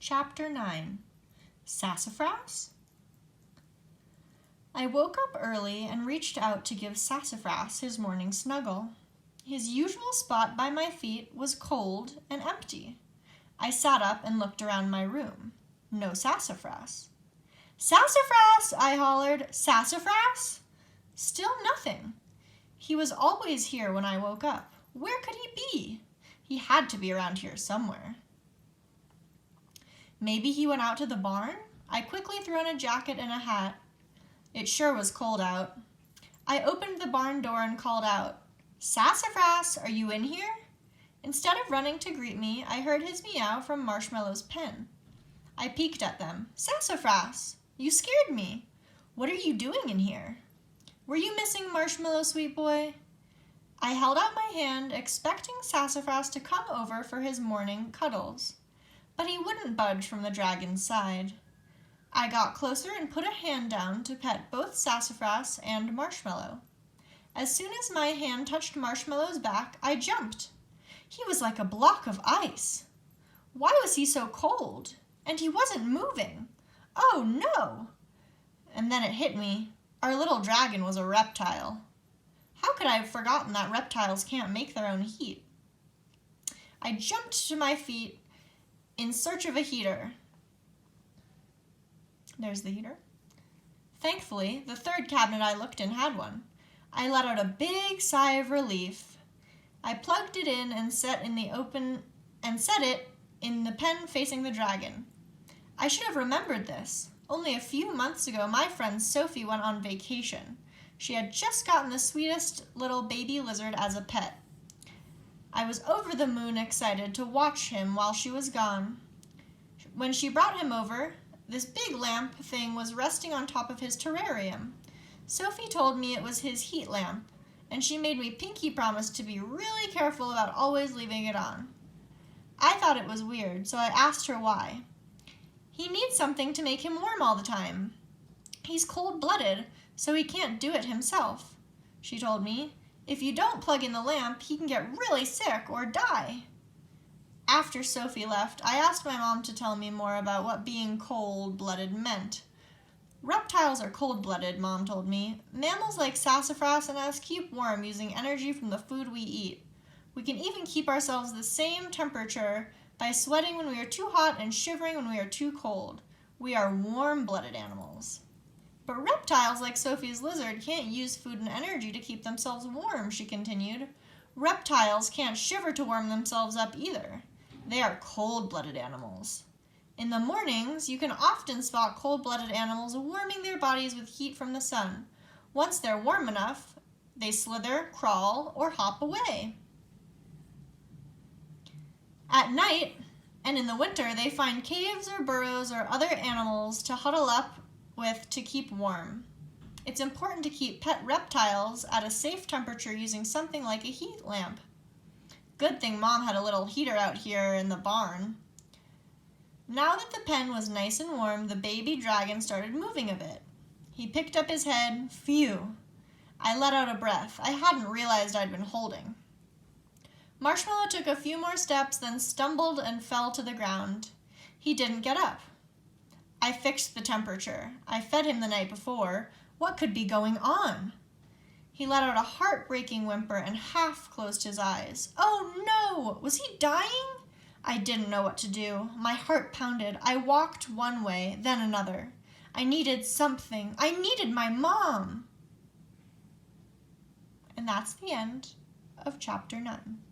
Chapter 9. Sassafras? I woke up early and reached out to give Sassafras his morning snuggle. His usual spot by my feet was cold and empty. I sat up and looked around my room. No Sassafras. "Sassafras!" I hollered. "Sassafras!" Still nothing. He was always here when I woke up. Where could he be? He had to be around here somewhere. Maybe he went out to the barn? I quickly threw on a jacket and a hat. It sure was cold out. I opened the barn door and called out, "Sassafras, are you in here?" Instead of running to greet me, I heard his meow from Marshmallow's pen. I peeked at them. "Sassafras, you scared me. What are you doing in here? Were you missing Marshmallow, sweet boy?" I held out my hand, expecting Sassafras to come over for his morning cuddles, but he wouldn't budge from the dragon's side. I got closer and put a hand down to pet both Sassafras and Marshmallow. As soon as my hand touched Marshmallow's back, I jumped. He was like a block of ice. Why was he so cold? And he wasn't moving. Oh no! And then it hit me. Our little dragon was a reptile. How could I have forgotten that reptiles can't make their own heat? I jumped to my feet in search of a heater. There's the heater. Thankfully, the third cabinet I looked in had one. I let out a big sigh of relief. I plugged it in and set it in the pen facing the dragon. I should have remembered this. Only a few months ago, my friend Sophie went on vacation. She had just gotten the sweetest little baby lizard as a pet. I was over the moon excited to watch him while she was gone. When she brought him over, this big lamp thing was resting on top of his terrarium. Sophie told me it was his heat lamp, and she made me pinky promise to be really careful about always leaving it on. I thought it was weird, so I asked her why. "He needs something to make him warm all the time. He's cold-blooded, so he can't do it himself," she told me. "If you don't plug in the lamp, he can get really sick or die." After Sophie left, I asked my mom to tell me more about what being cold-blooded meant. "Reptiles are cold-blooded," Mom told me. "Mammals like Sassafras and us keep warm using energy from the food we eat. We can even keep ourselves the same temperature by sweating when we are too hot and shivering when we are too cold. We are warm-blooded animals." "But reptiles like Sophie's lizard can't use food and energy to keep themselves warm," she continued. "Reptiles can't shiver to warm themselves up either. They are cold-blooded animals. In the mornings, you can often spot cold-blooded animals warming their bodies with heat from the sun. Once they're warm enough, they slither, crawl, or hop away. At night, and in the winter, they find caves or burrows or other animals to huddle up with to keep warm. It's important to keep pet reptiles at a safe temperature using something like a heat lamp. Good thing Mom had a little heater out here in the barn." Now that the pen was nice and warm, the baby dragon started moving a bit. He picked up his head. Phew! I let out a breath. I hadn't realized I'd been holding. Marshmallow took a few more steps, then stumbled and fell to the ground. He didn't get up. I fixed the temperature. I fed him the night before. What could be going on? He let out a heartbreaking whimper and half closed his eyes. Oh no! Was he dying? I didn't know what to do. My heart pounded. I walked one way, then another. I needed something. I needed my mom. And that's the end of Chapter 9.